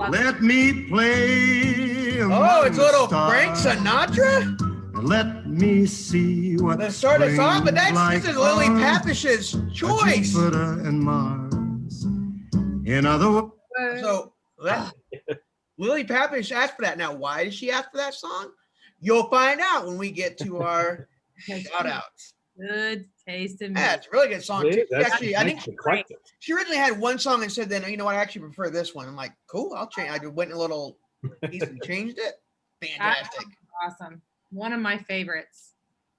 Let me play. Oh, it's a little Frank Sinatra? Let me see what. Let's start us off, but this is Lily Papish's choice. Jupiter and Mars. In other words. So Lily Papish asked for that. Now, why did she ask for that song? You'll find out when we get to our shout outs. Good taste in music. Yeah, it's a really good song. Really? Too. Actually, I think eclectic. she originally had one song and said, then, you know what, I actually prefer this one. I'm like, cool, I'll change. I went a little piece and changed it. Fantastic. Awesome. One of my favorites.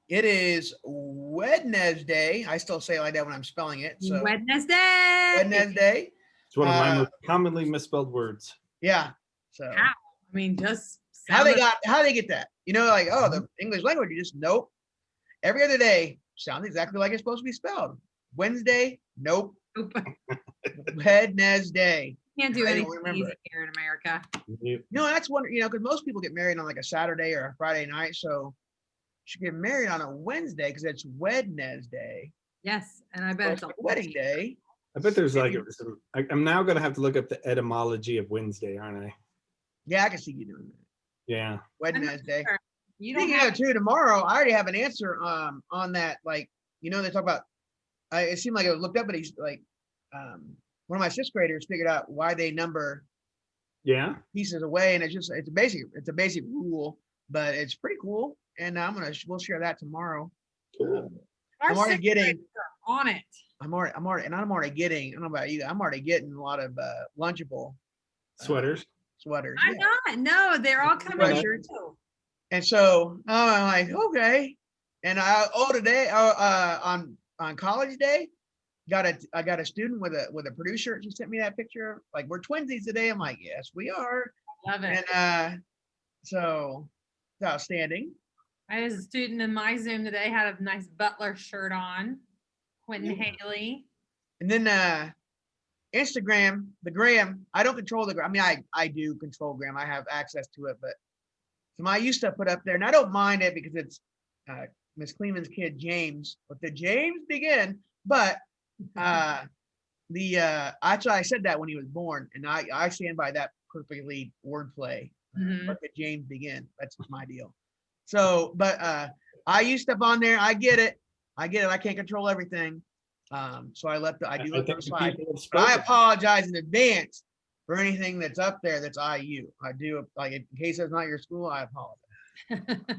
It is Wednesday. I still say it like that when I'm spelling it. So Wednesday. Wednesday. It's one of my most commonly misspelled words. Yeah. So How? I mean, just how they get that? You know, like, oh, the English language, you just nope. Every other day sounds exactly like it's supposed to be spelled. Wednesday, nope. Wednesday. Can't do I don't anything remember easy it. here in America. No, that's one, you know, because most people get married on like a Saturday or a Friday night. So you should get married on a Wednesday because it's Wednesday. Yes, and I bet it's a like wedding day. I bet there's like some, I'm now going to have to look up the etymology of Wednesday, aren't I? Yeah, I can see you doing that. Yeah. Wednesday. Sure. You don't Speaking have of too, tomorrow, I already have an answer on that. Like, you know, they talk about, it seemed like it was looked up, but he's like, one of my sixth graders figured out why they number pieces away. And it's a basic rule, but it's pretty cool. And we'll share that tomorrow. Cool. I'm already getting on it. I'm already getting, I don't know about you, I'm already getting a lot of lunchable Sweaters. I'm not. No, they're all coming. Sweatshirts. And so I'm like, okay. And today on college day, I got a student with a Purdue shirt. She sent me that picture. Like, we're twinsies today. I'm like, yes, we are. Love it. And so it's outstanding. I had a student in my Zoom today had a nice Butler shirt on. Quentin Haley. And then Instagram, the gram. I don't control the gram. I mean, I do control gram. I have access to it, but some I used to put up there, and I don't mind it because it's Miss Kleeman's kid James. Let the James begin. But actually I said that when he was born, and I stand by that perfectly wordplay. Let the James begin. That's my deal. So, but I use stuff on there. I get it. I can't control everything. So I do let those slide. But I apologize in advance for anything that's up there that's IU. I do, like, in case it's not your school, I apologize.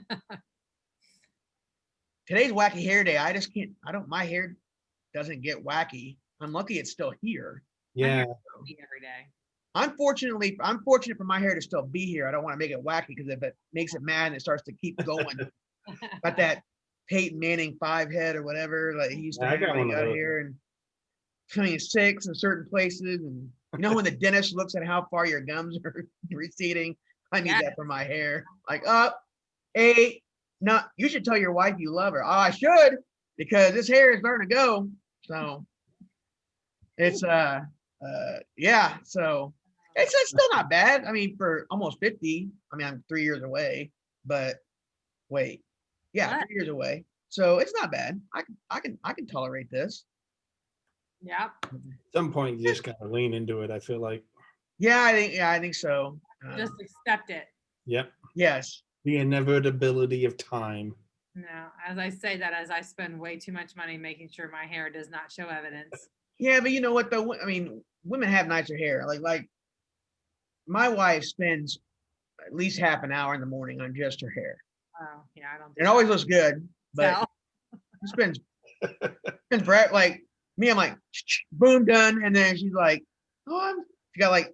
Today's wacky hair day. I just can't, my hair doesn't get wacky. I'm lucky it's still here. Yeah. Every day. I'm fortunate for my hair to still be here. I don't want to make it wacky because if it makes it mad and it starts to keep going. Got that Peyton Manning 5 head or whatever, like he used to have when he got here, and 26 in certain places. And you know, when the dentist looks at how far your gums are receding, I need that for my hair. Like, 8, no, you should tell your wife you love her. Oh, I should, because this hair is starting to go. So it's yeah, so it's still not bad. I mean, for almost 50, I mean, I'm 3 years away, but wait. Yeah, 3 years away. So it's not bad. I can tolerate this. Yeah. At some point you just gotta lean into it, I feel like. Yeah, I think so. Just accept it. Yep. Yes. The inevitability of time. No, as I say that, as I spend way too much money making sure my hair does not show evidence. Yeah, but you know what though? I mean, women have nicer hair. Like my wife spends at least half an hour in the morning on just her hair. Oh, yeah, I don't. It always looks good, but she spends forever. Like me, I'm like, boom, done. And then she's like, she got like,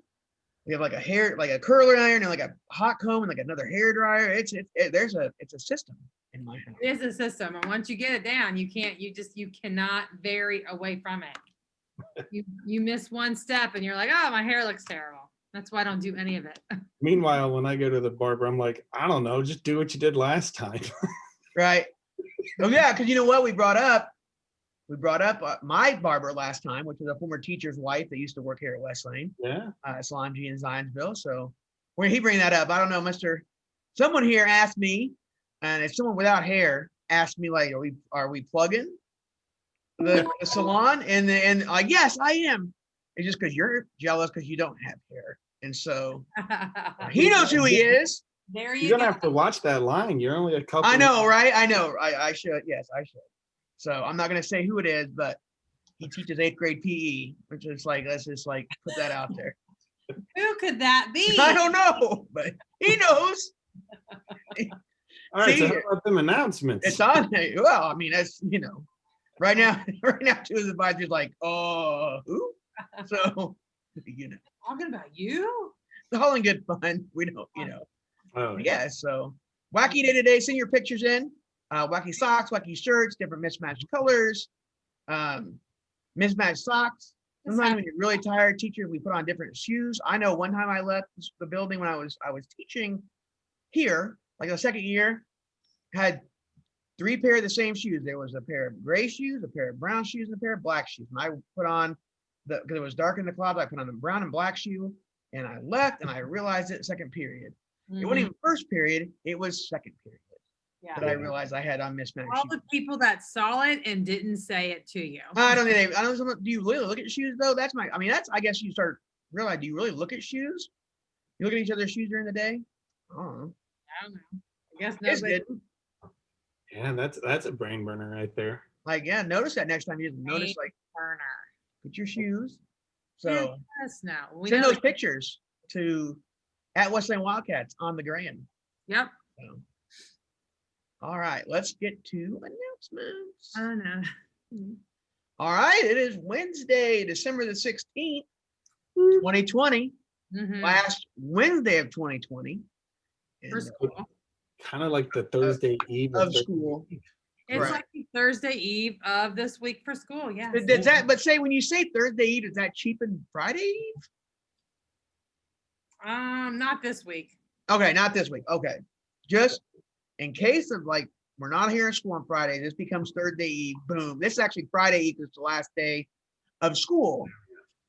we have like a hair, like a curler iron and like a hot comb and like another hair dryer. It's a system in my house. It is a system, and once you get it down, you cannot vary away from it. You miss one step, and you're like, oh, my hair looks terrible. That's why I don't do any of it. Meanwhile, when I go to the barber, I'm like, I don't know, just do what you did last time. Right. Oh yeah, because you know what we brought up my barber last time, which was a former teacher's wife that used to work here at Westlane. Yeah. Salon G in Zionsville. So when he bring that up, I don't know, someone here asked me, and if someone without hair asked me, like, are we plugging the salon? And yes, I am. It's just because you're jealous because you don't have hair. And so he knows who he is. There You're you gonna go. have to watch that line. You're only a couple. I know, right? I know. I should. Yes, I should. So I'm not going to say who it is, but he teaches 8th grade PE, which is like, let's just like put that out there. Who could that be? I don't know, but he knows. All right, so See, how about them announcements? it's on there. Well, I mean, that's, right now, 2 of the advisors like, oh, who? So, Talking about you? it's all in good fun. We don't, Oh, yeah. So wacky day today, send your pictures in, wacky socks, wacky shirts, different mismatched colors, mismatched socks. Sometimes when you're really tired, teachers, we put on different shoes. I know one time I left the building when I was teaching here, like the second year, had 3 pair of the same shoes. There was a pair of gray shoes, a pair of brown shoes, and a pair of black shoes. And I put on because it was dark in the closet, I put on the brown and black shoe, and I left, and I realized it second period. It wasn't even first period, it was second period. Yeah. But I realized I had on mismatched All shoes. the people that saw it and didn't say it to you. I don't know. Do you really look at shoes though? I guess you start realize, do you really look at shoes? You look at each other's shoes during the day? I don't know. I don't know. I guess It's nobody. good. yeah, that's a brain burner right there. Like, yeah, notice that next time you just notice, like, Burner. get your shoes. So Yes, no. We send know. those pictures to at Westlane Wildcats on the gram. Yep. So, all right, let's get to announcements. I know. All right, it is Wednesday, December the 16th, 2020, Mhm. last Wednesday of 2020. And, For school. Kind of like the Thursday eve of Thursday school. Eve. It's Correct. like the Thursday eve of this week for school. Yes. Does that, but say when you say Thursday Eve, is that cheapen Friday Eve? Not this week. Okay, not this week. Okay. Just in case of like, we're not here in school on Friday, this becomes Thursday Eve, boom. This is actually Friday Eve, it's the last day of school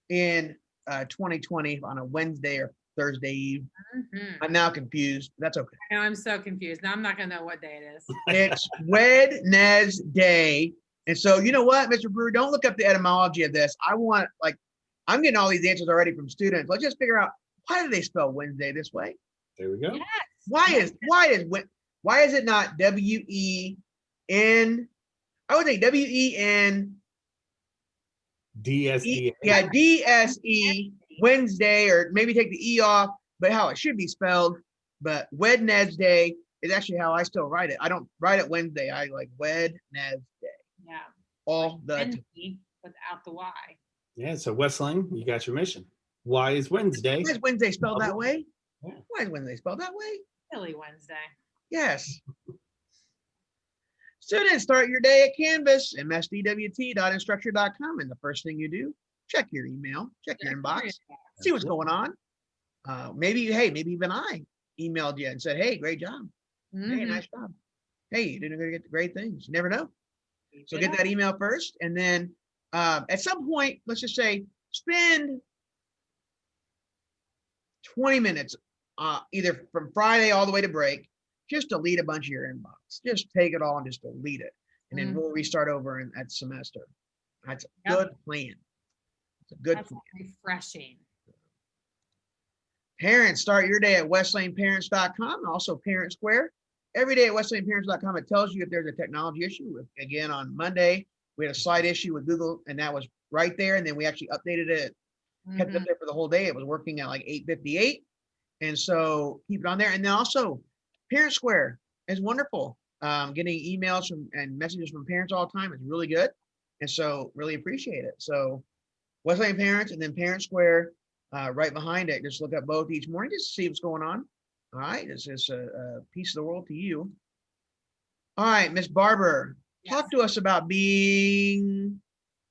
in 2020 on a Wednesday or Thursday Eve. Mhm. I'm now confused. That's okay. I know, I'm so confused. Now I'm not gonna know what day it is. It's Wednesday. And so, you know what, Mr. Brewer, don't look up the etymology of this. I'm getting all these answers already from students. Let's just figure out, why do they spell Wednesday this way? There we go. Yes. Why is it not W-E-N? I would think W-E-N, DSD. yeah, D-S-E, Wednesday, or maybe take the E off, but how it should be spelled. But Wednesday is actually how I still write it. I don't write it Wednesday. I like Wednesday Yeah. all the time. Wednesday without the Y. Yeah, so Westlane, you got your mission. Why is Wednesday? Why is Wednesday spelled that way? Yeah. Why is Wednesday spelled that way? Silly Wednesday. Yes. Students, start your day at Canvas, msdwt.instructure.com. And the first thing you do, check your email, check your inbox, see what's going on. Maybe even I emailed you and said, hey, great job. Hey, Mhm. nice job. Hey, you didn't get the great things. You never know. So Yeah. get that email first. And then at some point, let's just say, spend 20 minutes, either from Friday all the way to break, just delete a bunch of your inbox. Just take it all and just delete it. And then we'll restart over at semester. That's a Yep. good plan. It's a good That's plan. refreshing. Parents, start your day at westlaneparents.com, also Parent Square. Every day at westlaneparents.com, it tells you if there's a technology issue. Again, on Monday, we had a slight issue with Google, and that was right there. And then we actually updated it, kept it up Mhm. there for the whole day. It was working at like 8:58. And so keep it on there. And then also, Parent Square is wonderful. Getting emails from and messages from parents all the time is really good. And so really appreciate it. So Wesleyan Parents and then Parent Square right behind it. Just look up both each morning just to see what's going on. All right. This is a piece of the world to you. All right, Miss Barber, talk to us about being,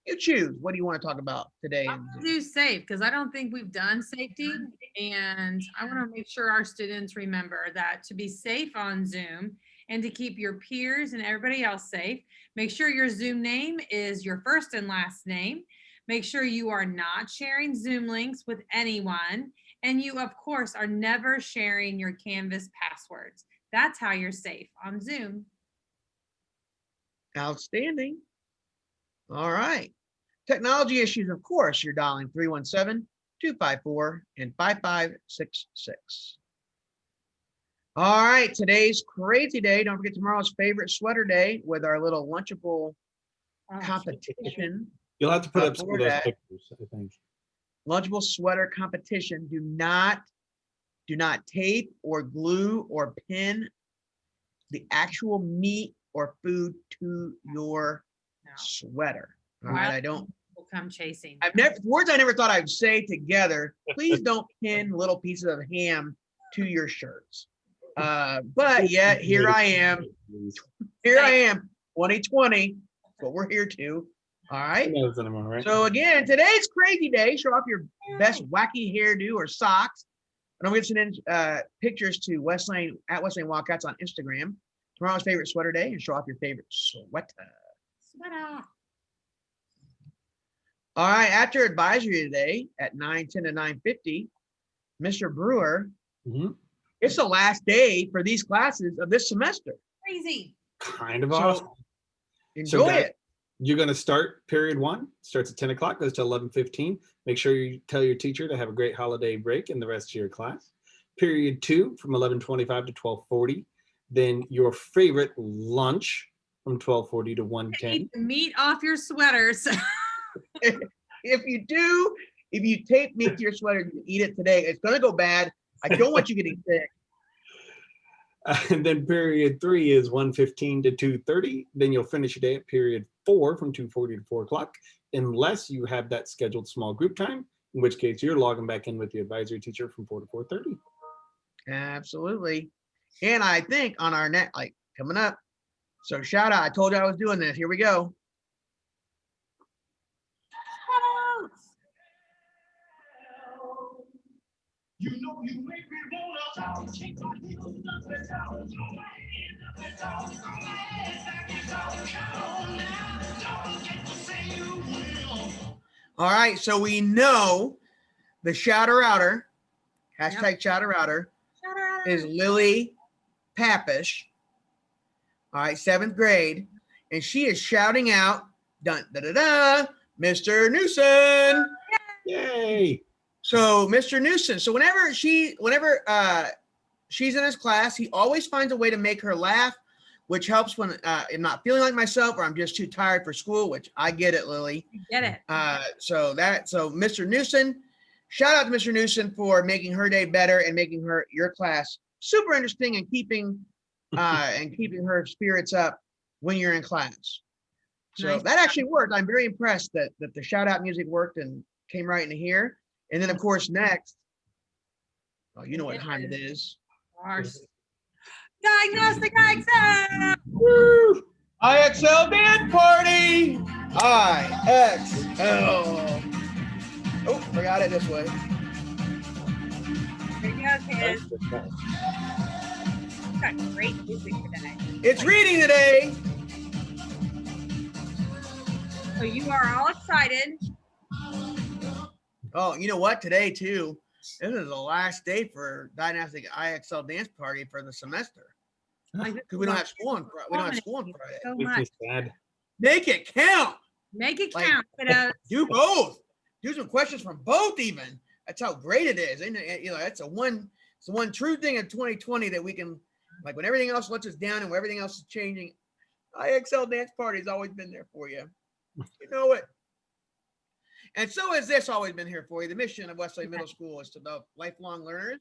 you choose. What do you want to talk about today? I'm gonna do safe because I don't think we've done safety, and I want to make sure our students remember that to be safe on Zoom and to keep your peers and everybody else safe, make sure your Zoom name is your first and last name. Make sure you are not sharing Zoom links with anyone, and you, of course, are never sharing your Canvas passwords. That's how you're safe on Zoom. Outstanding. All right. Technology issues, of course, you're dialing 317 254 and 5566. All right, today's crazy day. Don't forget tomorrow's favorite sweater day with our little Lunchable Oh, competition. You'll have to put up some For of those that. pictures, I think. Lunchable sweater competition. Do not tape or glue or pin the actual meat or food to your no. sweater. All Wow. right, I don't. Will come chasing. Words I never thought I'd say together. Please don't pin little pieces of ham to your shirts. But yet here I am. Here I am. 2020. What we're here to. All right. Who knows anymore, right? So again, today's crazy day. Show off your best wacky hairdo or socks. And I'm going to send in pictures to Westlane at Westlane Wildcats on Instagram. Tomorrow's favorite sweater day, and show off your favorite sweater. Sweater. All right. After advisory today at 9:10 to 9:50, Mr. Brewer, Mhm. it's the last day for these classes of this semester. Crazy. Kind of So, awesome. Enjoy guys, it. You're going to start period 1, starts at 10 o'clock, goes to 11:15. Make sure you tell your teacher to have a great holiday break in the rest of your class. Period 2 from 11:25 to 12:40. Then your favorite lunch from 12:40 to 1:10. Eat the meat off your sweaters. If you tape meat to your sweater, you can eat it today. It's going to go bad. I don't want you getting sick. And then period 3 is 1:15 to 2:30. Then you'll finish your day at period 4 from 2:40 to 4 o'clock, unless you have that scheduled small group time, in which case you're logging back in with the advisory teacher from 4 to 4:30. Absolutely. And I think on our net, like coming up. So shout out. I told you I was doing this. Here we go. You know you make me wanna take my heels down. All right. So we know the shouter outer, hashtag shouter outer, is Lily Papish. All right, 7th grade. And she is shouting out, dun, da, da, da, Mr. Newson. Yay! So Mr. Newson, so whenever she's in his class, he always finds a way to make her laugh, which helps when I'm not feeling like myself or I'm just too tired for school, which I get it, Lily. Get it. So Mr. Newson, shout out to Mr. Newson for making her day better and making your class super interesting and keeping her spirits up when you're in class. So Nice. that actually worked. I'm very impressed that the shout out music worked and came right into here. And then of course next, oh, you know what time it is. Our diagnostic exam. Woo! IXL dance party. IXL. Oh, forgot it this way. There you go, kids. We've got great music today. It's reading today. So you are all excited. Oh, you know what? Today too, this is the last day for Diagnostic IXL dance party for the semester. Because we don't have school on Friday. We don't have school on Friday. So Makes me much. sad. Make it count. Make it Like- count, kiddos. Do both. Do some questions from both even. That's how great it is. And you know, it's the one true thing in 2020 that we can, like when everything else lets us down and when everything else is changing, IXL dance party has always been there for you. You know it. And so has this always been here for you. The mission of Westlane Middle School is to develop lifelong learners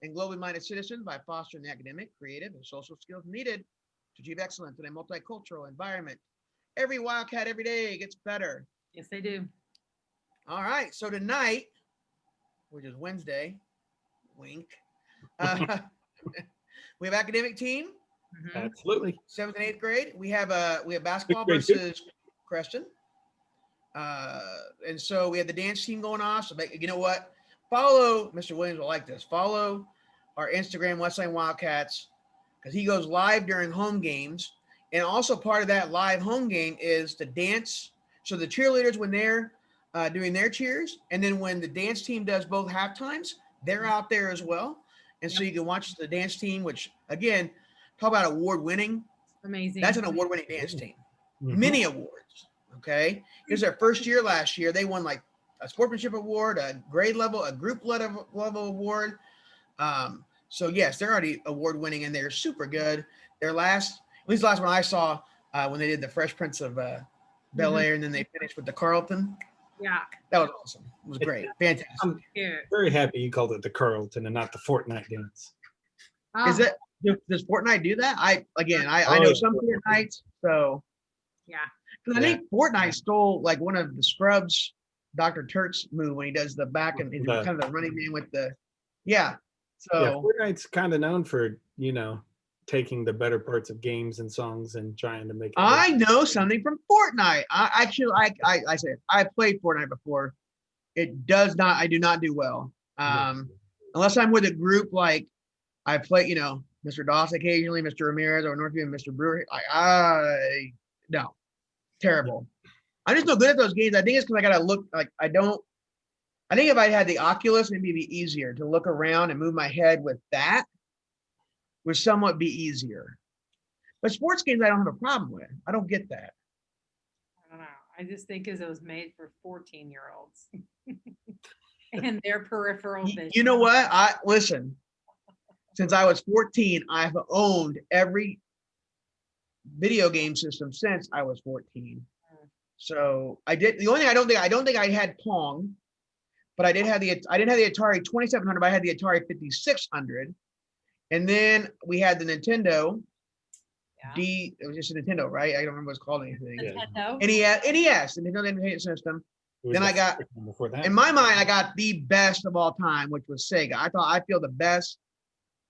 and globally minded citizens by fostering the academic, creative, and social skills needed to achieve excellence in a multicultural environment. Every Wildcat every day gets better. Yes, they do. All right. So tonight, which is Wednesday, wink, we have academic team, Mhm. Absolutely. 7th and 8th grade. We have basketball Grade too. versus Creston. And so we have the dance team going off. So you know what? Follow Mr. Williams will like this. Follow our Instagram Westlane Wildcats because he goes live during home games. And also part of that live home game is the dance. So the cheerleaders, when they're doing their cheers, and then when the dance team does both half times, they're out there as well. And so you can watch the dance team, which again, talk about award winning. Amazing. That's an award winning dance team. Mhm. Many awards. Okay. It was their first year last year. They won like a sportsmanship award, a grade level, a group level award. So yes, they're already award winning and they're super good. Their last, at least the last one I saw, when they did the Fresh Prince of Bel Air, and then they finished with the Carlton. Yeah. That was awesome. It was great, fantastic. I'm Cute. very happy you called it the Carlton and not the Fortnite dance. Is Oh, it? Does Fortnite do that? I Oh, know yeah. some Fortnites, so yeah. 'cause I think Fortnite stole like one of the Scrubs, Dr. Turk's move when he does the back and he's kind of the running man with the, yeah. Yeah, So Fortnite's kind of known for, taking the better parts of games and songs and trying to make it. I know something from Fortnite. I said I played Fortnite before. It does not. I do not do well. Unless I'm with a group like I play. Mr. Doss occasionally, Mr. Ramirez, or Northview and Mr. Brewer. No, terrible. I'm just no good at those games. I think it's because I gotta look like I don't. I think if I had the Oculus, maybe it'd be easier to look around and move my head with that. Would somewhat be easier. But sports games, I don't have a problem with. I don't get that. I don't know. I just think because it was made for 14-year-olds and their peripheral vision. You know what? Listen. Since I was 14, I've owned every video game system since I was 14. So I did. The only thing I don't think I had Pong, but I didn't have the Atari 2700. But I had the Atari 5600, and then we had the Nintendo. Yeah. It was just a Nintendo, right? I don't remember what it's called anything. Nintendo. NES, the Nintendo Entertainment System. Then I got, before that. in my mind, I got the best of all time, which was Sega. I feel the best,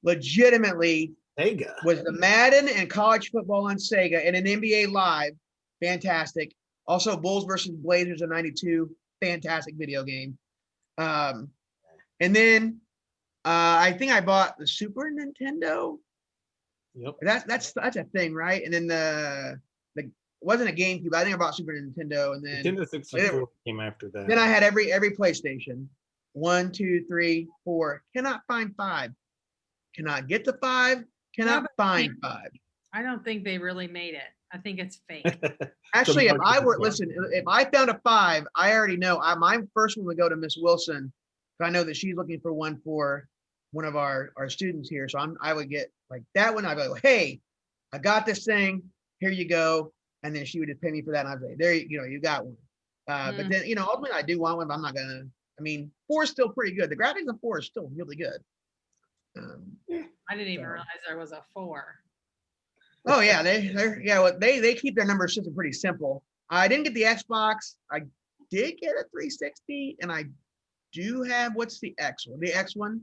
legitimately, Sega was the Madden and college football on Sega, and an NBA Live, fantastic. Also, Bulls versus Blazers in '92, fantastic video game. And then I think I bought the Super Nintendo. Yep. That's a thing, right? And then the it wasn't a GameCube. I think I bought Super Nintendo, and then Nintendo 64 came after that. then I had every PlayStation. 1, 2, 3, 4. Cannot find 5. Cannot get to 5. Cannot find 5. I don't think they really made it. I think it's fake. Actually, if I found a 5, I already know. My first one would go to Miss Wilson. I know that she's looking for one for one of our students here. So I would get like that one. I'd go, hey, I got this thing. Here you go. And then she would just pay me for that. And I'd say, there you got one. But then, ultimately I do want one, but I'm not gonna. 4 is still pretty good. The graphics of 4 is still really good. I didn't even realize there was a 4. Oh yeah, they keep their number system pretty simple. I didn't get the Xbox. I did get a 360, and I do have what's the X one? The X one.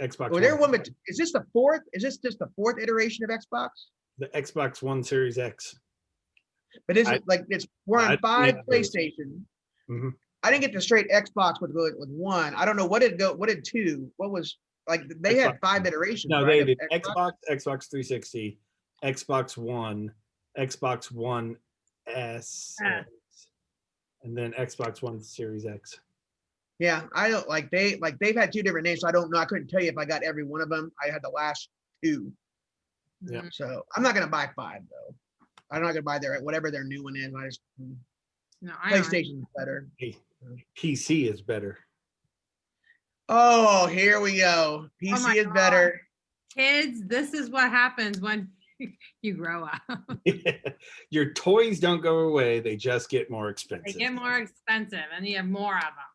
Xbox. Well, there one, but is this the fourth? Is this just the 4th iteration of Xbox? The Xbox One Series X. But we're on 5 PlayStation. Mm-hmm. I didn't get the straight Xbox with 1. I don't know what did 2. What was like they had 5 iterations. No, right, they did Xbox 360, Xbox One S, and then Xbox One Series X. Yeah, I don't they've had 2 different names, so I don't know. I couldn't tell you if I got every one of them. I had the last 2. Yeah. So I'm not gonna buy 5 though. I'm not gonna buy whatever their new one is. I just PlayStation is better. Hey, PC is better. Oh, here we go. PC is better. Kids, this is what happens when you grow up. Your toys don't go away. They just get more They expensive. get more expensive and you have more of them.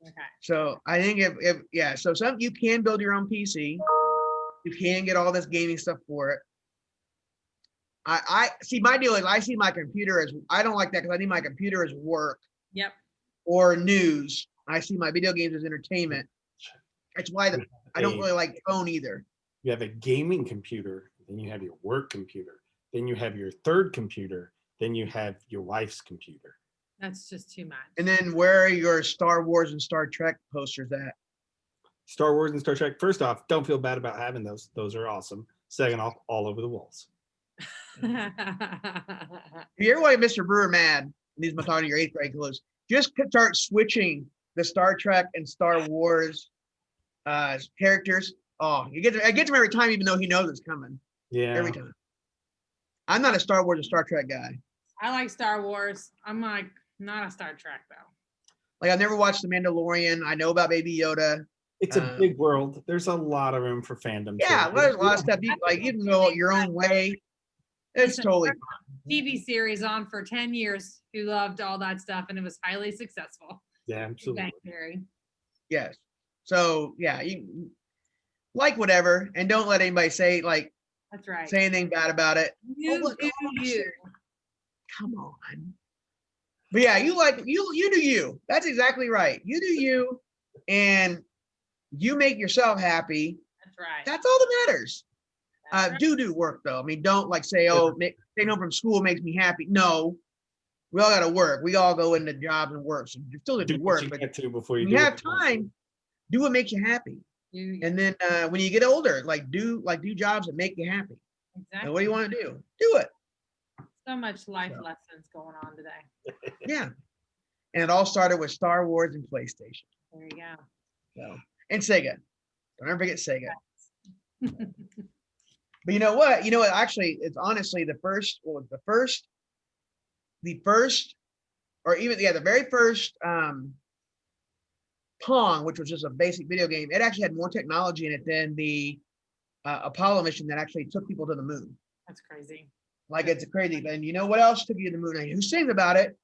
Okay. So I think so you can build your own PC. You can get all this gaming stuff for it. I see my deal is I see my computer as, I don't like that because I think my computer is work. Yep. Or news. I see my video games as entertainment. That's why I don't really like phone either. You have a gaming computer, then you have your work computer, then you have your third computer, then you have your wife's computer. That's just too much. And then where are your Star Wars and Star Trek posters at? Star Wars and Star Trek. First off, don't feel bad about having those. Those are awesome. Second off, all over the walls. If you ever want Mr. Brewer mad, and he's talking to your 8th grade close, just start switching the Star Trek and Star Wars characters. Oh, I get to him every time, even though he knows it's coming. Yeah. Every time. I'm not a Star Wars or Star Trek guy. I like Star Wars. I'm like not a Star Trek though. Like I've never watched The Mandalorian. I know about Baby Yoda. It's a big world. There's a lot of room for fandom. Yeah, too. there's a lot of stuff. You can go your own way. It's totally fine. TV series on for 10 years who loved all that stuff and it was highly successful. Yeah, absolutely. Thanks, Gary. Yes. So yeah, you like whatever, and don't let anybody say That's right. say anything bad about it. You look, do you. Come on. But yeah, you do you. That's exactly right. You do you, and you make yourself happy. That's right. That's all that matters. That's right. Do work though. I mean, don't say, oh, staying home from school makes me happy. No, we all got to work. We all go into jobs and work. So you still do what work, you but get to before you when you do have it. time, do what makes you happy. And then when you get older, do jobs that make you happy. Exactly. And what do you want to do? Do it. So much life lessons going on today. Yeah. And it all started with Star Wars and PlayStation. There you go. So, and Sega. Don't ever forget Sega. But you know what? Actually, it's honestly the very first Pong, which was just a basic video game. It actually had more technology in it than the Apollo mission that actually took people to the moon. That's crazy. It's crazy. And you know what else took you to the moon? Who sings about it?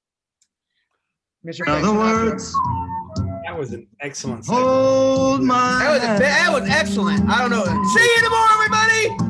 Mr. In other words, That was an excellent segment. hold my That was excellent. I don't know. See you tomorrow, everybody.